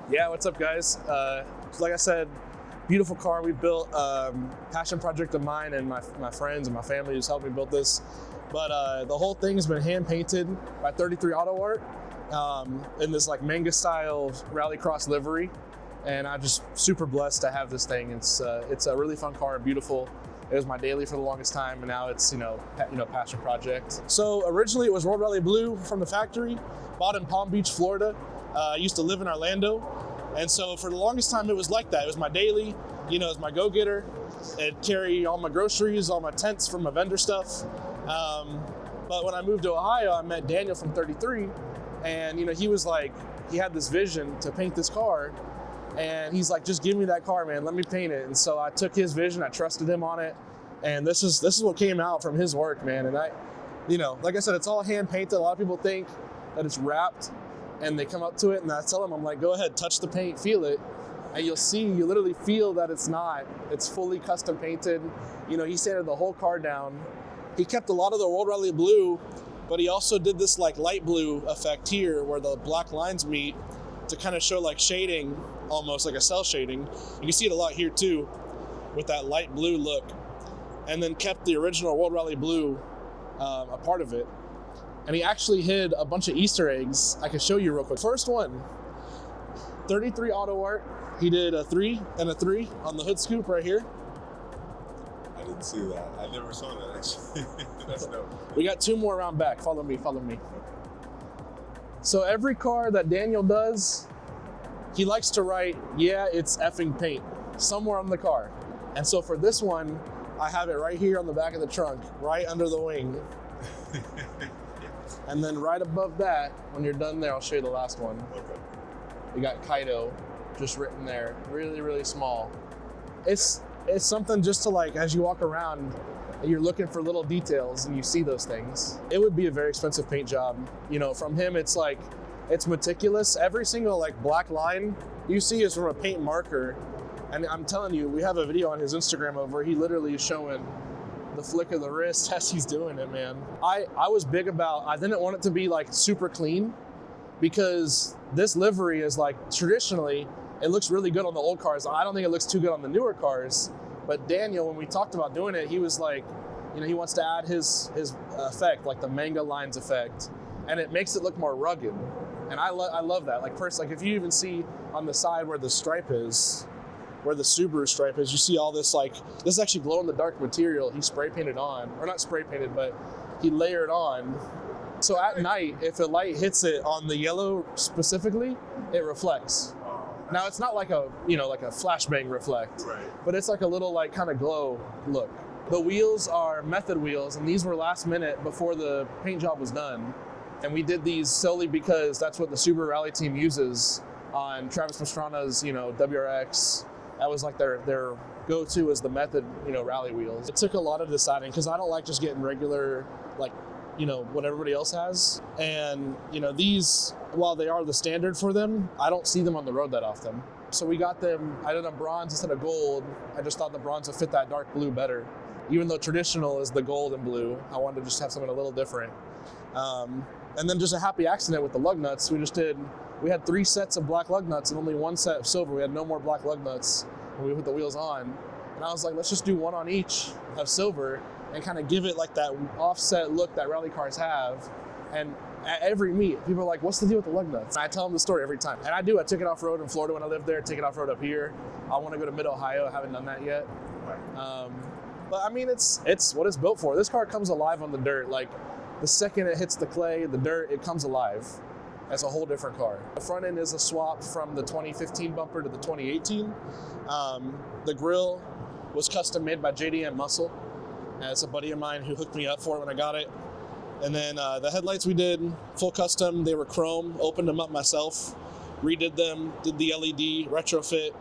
Yeah, what's up, guys? Like I said, beautiful car we built, passion project of mine and my friends and my family who's helped me build this. But the whole thing has been hand painted by 33 Auto Art in this like manga-style rallycross livery. And I'm just super blessed to have this thing. It's a really fun car, beautiful. It was my daily for the longest time, and now it's passion project. So originally it was World Rally Blue from the factory, bought in Palm Beach, Florida. I used to live in Orlando, and so for the longest time it was like that. It was my daily, it was my go-getter. It'd carry all my groceries, all my tents from my vendor stuff. But when I moved to Ohio, I met Daniel from 33, and he was like, he had this vision to paint this car. And he's like, just give me that car, man. Let me paint it. And so I took his vision. I trusted him on it. And this is what came out from his work, man. And I, like I said, it's all hand painted. A lot of people think that it's wrapped and they come up to it and I tell them, I'm like, go ahead, touch the paint, feel it. And you literally feel that it's not. It's fully custom painted. He sanded the whole car down. He kept a lot of the World Rally Blue, but he also did this like light blue effect here where the black lines meet to kind of show like shading, almost like a cell shading. You can see it a lot here too with that light blue look, and then kept the original World Rally Blue a part of it. And he actually hid a bunch of Easter eggs I can show you real quick. First one, 33 Auto Art. He did a 3 and a 3 on the hood scoop right here. I didn't see that. I never saw that actually. That's dope. We got 2 more around back. Follow me. So every car that Daniel does, he likes to write, yeah, it's effing paint, somewhere on the car. And so for this one, I have it right here on the back of the trunk, right under the wing. And then right above that, when you're done there, I'll show you the last one. Okay. We got Kaido just written there, really, really small. It's something just to like, as you walk around, you're looking for little details and you see those things. It would be a very expensive paint job. From him, it's like, it's meticulous. Every single like black line you see is from a paint marker. And I'm telling you, we have a video on his Instagram where he literally is showing the flick of the wrist as he's doing it, man. I was big about, I didn't want it to be like super clean because this livery is like, traditionally, it looks really good on the old cars. I don't think it looks too good on the newer cars. But Daniel, when we talked about doing it, he was like, he wants to add his effect, like the manga lines effect, and it makes it look more rugged. And I love that. Like if you even see on the side where the stripe is, where the Subaru stripe is, you see all this this is actually glow in the dark material he spray painted on, or not spray painted, but he layered on. So at night, if the light hits it on the yellow specifically, it reflects. Now it's not like a, like a flashbang reflect, right, but it's like a little like kind of glow look. The wheels are method wheels, and these were last minute before the paint job was done. And we did these solely because that's what the Subaru Rally team uses on Travis Pastrana's, WRX. That was like their go-to as the method, rally wheels. It took a lot of deciding because I don't like just getting regular, like, what everybody else has. And, these, while they are the standard for them, I don't see them on the road that often. So we got them, I did them bronze instead of gold. I just thought the bronze would fit that dark blue better. Even though traditional is the gold and blue, I wanted to just have something a little different. And then just a happy accident with the lug nuts. We had 3 sets of black lug nuts and only 1 set of silver. We had no more black lug nuts when we put the wheels on. And I was like, let's just do 1 on each of silver and kind of give it like that offset look that rally cars have. And at every meet, people are like, what's the deal with the lug nuts? And I tell them the story every time. And I do. I took it off-road in Florida when I lived there, take it off-road up here. I want to go to mid-Ohio. I haven't done that yet. But I mean, it's what it's built for. This car comes alive on the dirt. Like the second it hits the clay, the dirt, it comes alive. It's a whole different car. The front end is a swap from the 2015 bumper to the 2018. The grille was custom made by JDM Muscle. It's a buddy of mine who hooked me up for it when I got it. And then the headlights we did, full custom. They were chrome, opened them up myself, redid them, did the LED retrofit,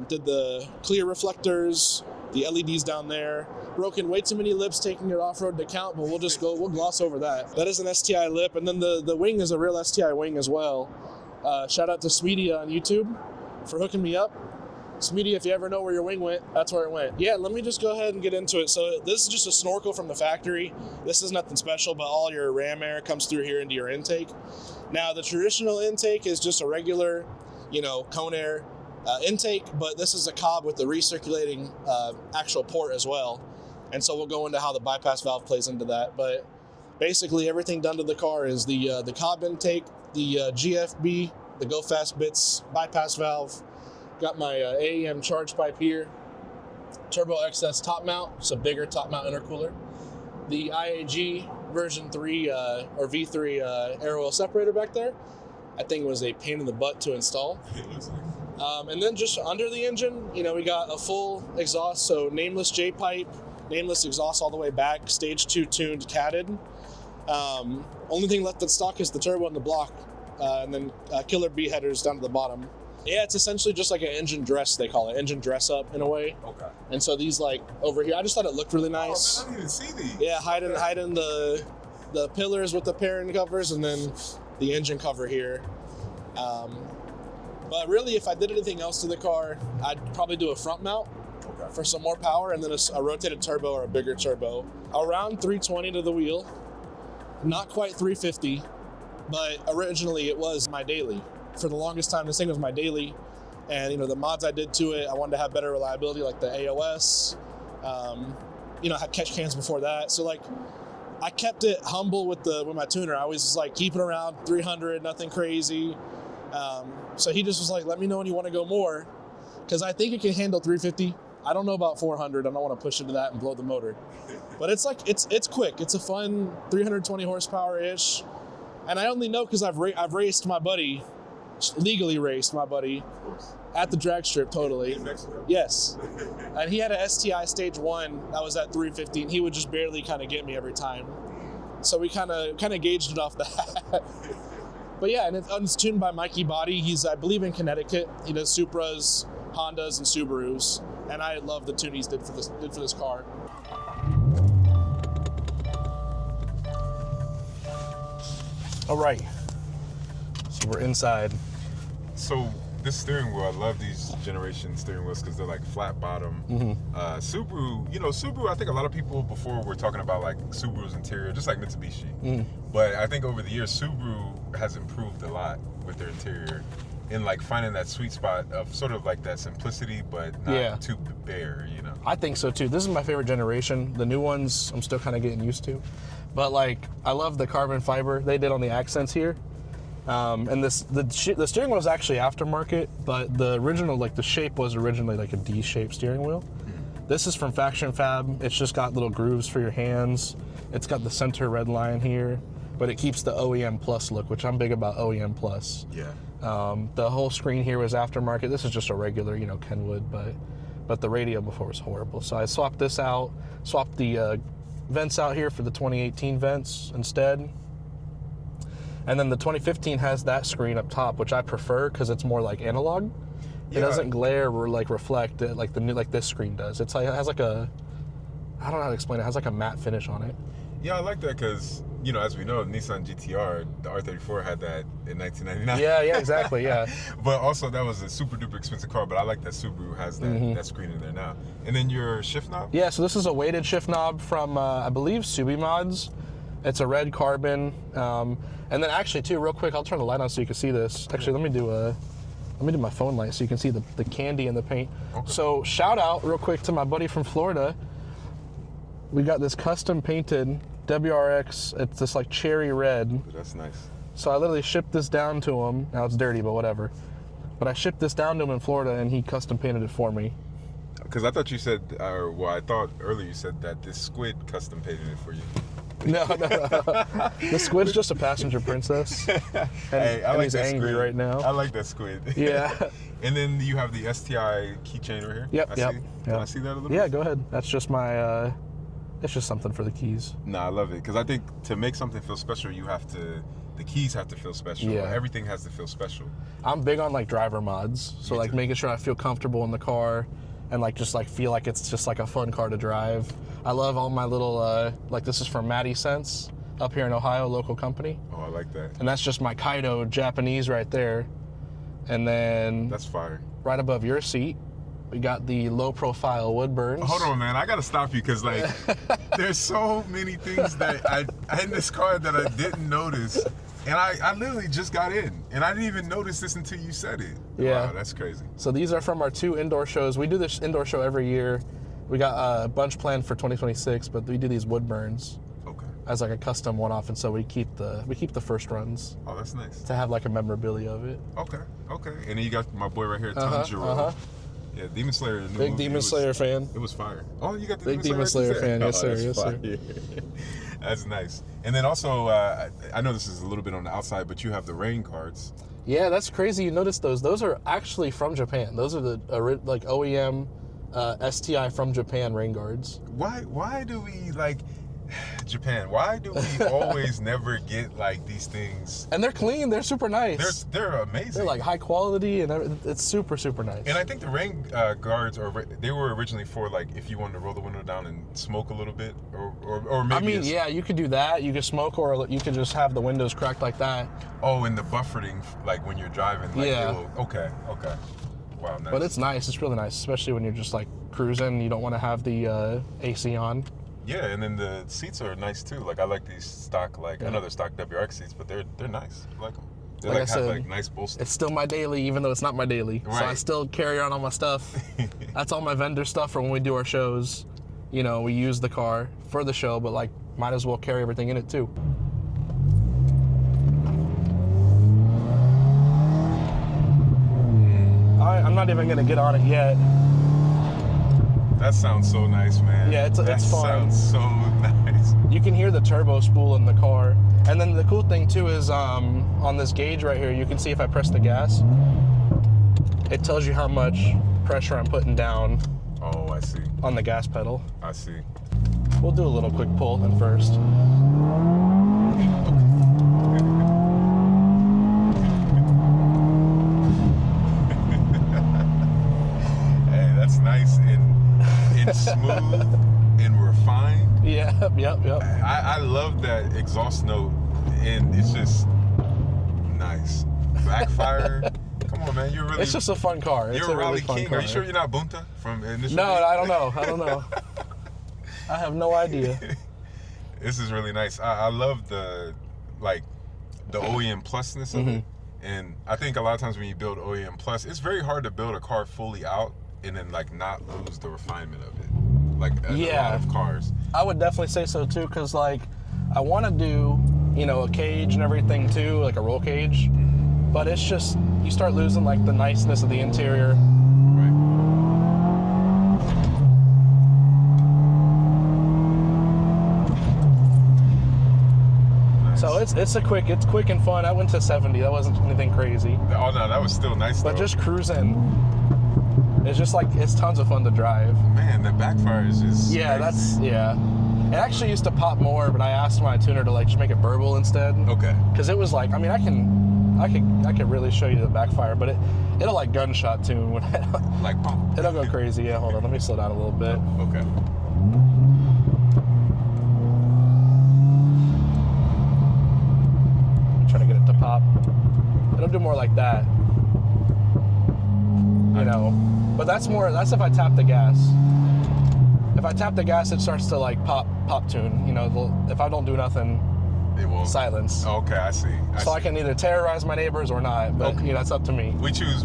did the clear reflectors, the LEDs down there. Broken way too many lips taking it off-road to count, but we'll gloss over that. That is an STI lip, and then the wing is a real STI wing as well. Shout out to Sweetie on YouTube for hooking me up. Smeedy, if you ever know where your wing went, that's where it went. Yeah, let me just go ahead and get into it. So this is just a snorkel from the factory. This is nothing special, but all your ram air comes through here into your intake. Now, the traditional intake is just a regular cone air intake, but this is a Cobb with the recirculating actual port as well. And so we'll go into how the bypass valve plays into that. But basically everything done to the car is the Cobb intake, the GFB, the Go Fast Bits bypass valve. Got my AEM charge pipe here. Turbo XS top mount, it's a bigger top mount intercooler. The IAG version 3 or V3 air oil separator back there. I think it was a pain in the butt to install. And then just under the engine, we got a full exhaust, so nameless J-pipe, nameless exhaust all the way back, stage 2 tuned, catted. Only thing left in stock is the turbo and the block, and then killer B headers down to the bottom. Yeah, it's essentially just like an engine dress, they call it, engine dress up in a way. Okay. And so these over here, I just thought it looked really nice. Oh, man, I didn't even see these. Yeah, hiding the pillars with the pairing covers, and then the engine cover here. But really, if I did anything else to the car, I'd probably do a front mount for some more power, and then a rotated turbo or a bigger turbo. Around 320 to the wheel, not quite 350, but originally it was my daily. For the longest time, this thing was my daily, and the mods I did to it, I wanted to have better reliability, like the AOS. I had catch cans before that, so I kept it humble with my tuner. I always was keep it around 300, nothing crazy. So he just was like, let me know when you want to go more, because I think it can handle 350. I don't know about 400. I don't want to push into that and blow the motor, but it's quick. It's a fun 320 horsepower ish, and I only know because I've raced my buddy. Legally raced my buddy at the drag strip. Totally. In Mexico? Yes. And he had a STI stage 1 that was at 350, and he would just barely kind of get me every time. So we kind of gauged it off that. But yeah, and it's tuned by Mikey Body. He's, I believe, in Connecticut. He does Supras, Hondas, and Subarus, and I love the tune he did for this car. All right. So we're inside. So this steering wheel, I love these generation steering wheels because they're flat bottom. Subaru, I think a lot of people before were talking about Subaru's interior, just like Mitsubishi. But I think over the years, Subaru has improved a lot with their interior in finding that sweet spot of sort of that simplicity, but not too bare, I think so too. This is my favorite generation. The new ones, I'm still kind of getting used to. But I love the carbon fiber they did on the accents here. And the steering wheel is actually aftermarket, but the original, the shape was originally a D-shaped steering wheel. This is from Faction Fab. It's just got little grooves for your hands. It's got the center red line here, but it keeps the OEM Plus look, which I'm big about OEM Plus. Yeah. The whole screen here was aftermarket. This is just a regular, Kenwood, but the radio before was horrible. So I swapped this out, swapped the vents out here for the 2018 vents instead. And then the 2015 has that screen up top, which I prefer because it's more analog. Yeah. It doesn't glare or reflect like the new this screen does. It has I don't know how to explain it. It has a matte finish on it. Yeah, I like that because as we know, Nissan GTR, the R34 had that in 1999. Yeah, exactly. Yeah. But also that was a super duper expensive car. But I like that Subaru has that screen in there now. And then your shift knob. Yeah, so this is a weighted shift knob from I believe Subi Mods. It's a red carbon. And then actually too, real quick, I'll turn the light on so you can see this. Actually, let me do my phone light so you can see the candy in the paint. Okay. So shout out real quick to my buddy from Florida. We got this custom painted WRX. It's this cherry red. That's nice. So I literally shipped this down to him. Now it's dirty, but whatever. But I shipped this down to him in Florida, and he custom painted it for me. Because I thought you said, I thought earlier you said that this squid custom painted it for you. No. The squid's just a passenger princess. And he's angry right now. I like that squid. Yeah. And then you have the STI keychain right here. Yep. Can I see that a little bit? Yeah, go ahead. That's just my, it's just something for the keys. No, I love it. Because I think to make something feel special, the keys have to feel special. Yeah. Everything has to feel special. I'm big on driver mods. So making sure I feel comfortable in the car and just feel like it's just a fun car to drive. I love all my little, this is from Matty Sense up here in Ohio, local company. Oh, I like that. And that's just my Kaido Japanese right there. And then that's fire. Right above your seat, we got the low profile wood burns. Hold on, man. I got to stop you because there's so many things that I in this car that I didn't notice. And I literally just got in, and I didn't even notice this until you said it. Yeah. Wow, that's crazy. So these are from our 2 indoor shows. We do this indoor show every year. We got a bunch planned for 2026, but we do these wood burns as like a custom one-off, and so we keep the first runs. Oh, that's nice. To have like a memorabilia of it. Okay. And then you got my boy right here, Tanjiro. Yeah, Demon Slayer. Big Demon Slayer fan. It was fire. Oh, you got the Big Demon Slayer fan. Yes, sir. Yes, sir. That's nice. And then also, I know this is a little bit on the outside, but you have the rain guards. Yeah, that's crazy. You noticed those. Those are actually from Japan. Those are the like OEM STI from Japan rain guards. Why do we like Japan? Why do we always never get like these things? And they're clean. They're super nice. They're amazing. They're like high quality, and it's super, super nice. And I think the rain guards they were originally for like if you wanted to roll the window down and smoke a little bit, or maybe. I mean, yeah, you could do that. You could smoke, or you could just have the windows cracked like that. Oh, and the buffering, like when you're driving. Like, yeah. Okay. Wow, nice. But it's nice. It's really nice, especially when you're just like cruising. You don't want to have the AC on. Yeah, and then the seats are nice too. Like I like these stock, like I know they're stock WRX seats, but they're nice. I like them. They like have like nice bolsters. It's still my daily, even though it's not my daily. Right. So I still carry around all my stuff. That's all my vendor stuff from when we do our shows. You know, we use the car for the show, but like might as well carry everything in it too. I'm not even gonna get on it yet. That sounds so nice, man. Yeah, it's fun. That sounds so nice. You can hear the turbo spool in the car. And then the cool thing too is on this gauge right here, you can see if I press the gas, it tells you how much pressure I'm putting down. Oh, I see. On the gas pedal. I see. We'll do a little quick pull then first. Hey, that's nice and smooth and refined. Yep. I love that exhaust note, and it's just nice. Backfire. Come on, man. It's just a fun car. You're it's a really rally fun king. car. Are you sure you're not Bunta from initial? No, I don't know. I have no idea. This is really nice. I love the OEM plusness of it. And I think a lot of times when you build OEM plus, it's very hard to build a car fully out and then like not lose the refinement of it. Like a lot of cars. I would definitely say so too, because like I want to do, a cage and everything too, like a roll cage. But it's just, you start losing like the niceness of the interior. Right. Nice. So it's quick and fun. I went to 70. That wasn't anything crazy. Oh no, that was still nice though. But just cruising, it's just like, it's tons of fun to drive. Man, the backfire is just It actually used to pop more, but I asked my tuner to like just make it burble instead. Okay. Because it was like, I mean, I could really show you the backfire, but it'll like gunshot tune when like pop. It'll go crazy. Yeah, hold on, let me slow down a little bit. Okay. I'm trying to get it to pop. It'll do more like that. But that's if I tap the gas. If I tap the gas, it starts to like pop tune. If I don't do nothing, it won't. Silence. Okay, I see. I can either terrorize my neighbors or not, but that's up to me. We choose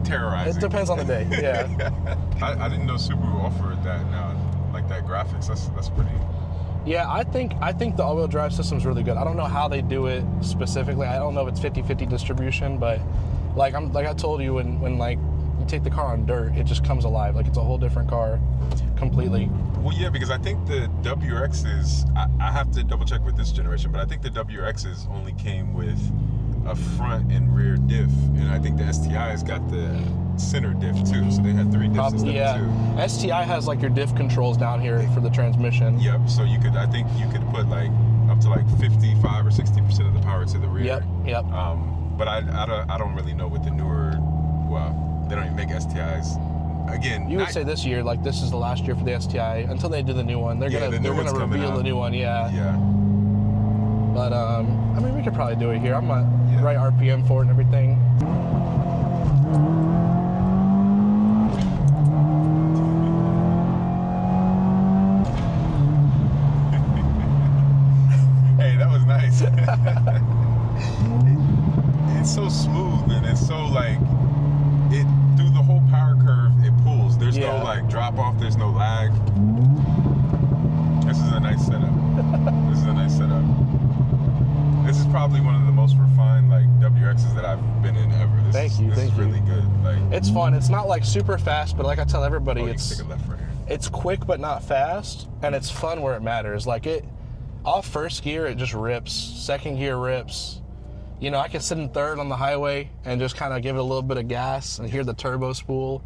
terrorizing. It depends on the day. Yeah. I didn't know Subaru offered that now, like that graphics. That's pretty. Yeah, I think the all-wheel drive system's really good. I don't know how they do it specifically. I don't know if it's 50-50 distribution, but like I told you, when like you take the car on dirt, it just comes alive. Like it's a whole different car completely. Well, yeah, because I think the WRXs, I have to double check with this generation, but I think the WRXs only came with a front and rear diff, and I think the STI's got the center diff too, so they had 3 diffs instead of 2. STI has like your diff controls down here for the transmission. Yep, so I think you could put like up to like 55 or 60% of the power to the rear. Yep. But I don't really know what the newer, well, they don't even make STIs. Again, you would say this year, like this is the last year for the STI until they do the new one. They're gonna reveal the new one. Yeah. But I mean, we could probably do it here. I'm at right RPM for it and everything. Hey, that was nice. pop off. The's no lag. This is a nice setup. This is a nice setup. This is probably one of the most refined like WRXs that I've been in ever. This is really good. Like, it's fun. It's not like super fast, but like I tell everybody, it's take a left right here. It's quick but not fast, and it's fun where it matters. Like off first gear, it just rips. Second gear rips. You know, I can sit in third on the highway and just kind of give it a little bit of gas and hear the turbo spool,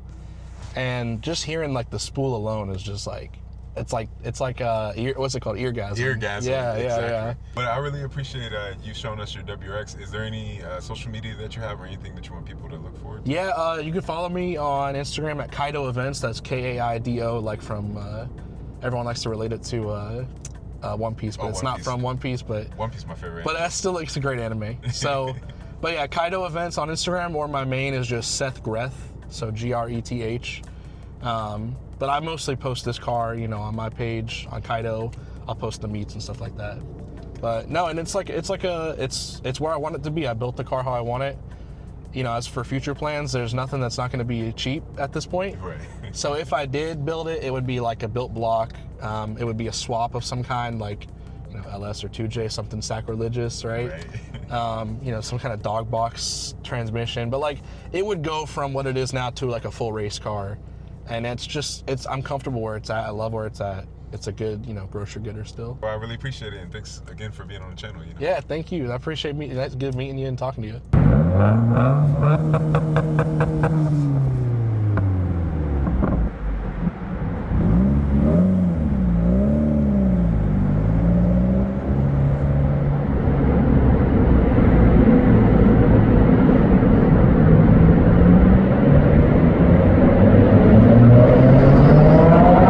and just hearing like the spool alone is just like. It's like what's it called? Eargasm. Eargasm. Yeah, exactly. yeah. But I really appreciate you showing us your WRX. Is there any social media that you have or anything that you want people to look forward to? Yeah, you can follow me on Instagram at Kaido Events. That's Kaido, like from everyone likes to relate it to One Piece, but it's not from One Piece. But One Piece is my favorite. But that's still it's a great anime. So, but yeah, Kaido Events on Instagram, or my main is just Seth Greth, so GRETH. But I mostly post this car, you know, on my page on Kaido. I'll post the meets and stuff like that. But no, and it's where I want it to be. I built the car how I want it. You know, as for future plans, there's nothing that's not going to be cheap at this point. Right. So if I did build it, it would be like a built block. It would be a swap of some kind, like, you know, LS or 2J, something sacrilegious, right? You know, some kind of dog box transmission. But like, it would go from what it is now to like a full race car. And I'm comfortable where it's at. I love where it's at. It's a good, you know, grocery gooder still. Well, I really appreciate it, and thanks again for being on the channel. You know? Yeah, thank you. I appreciate meeting. That's good meeting you and talking to you.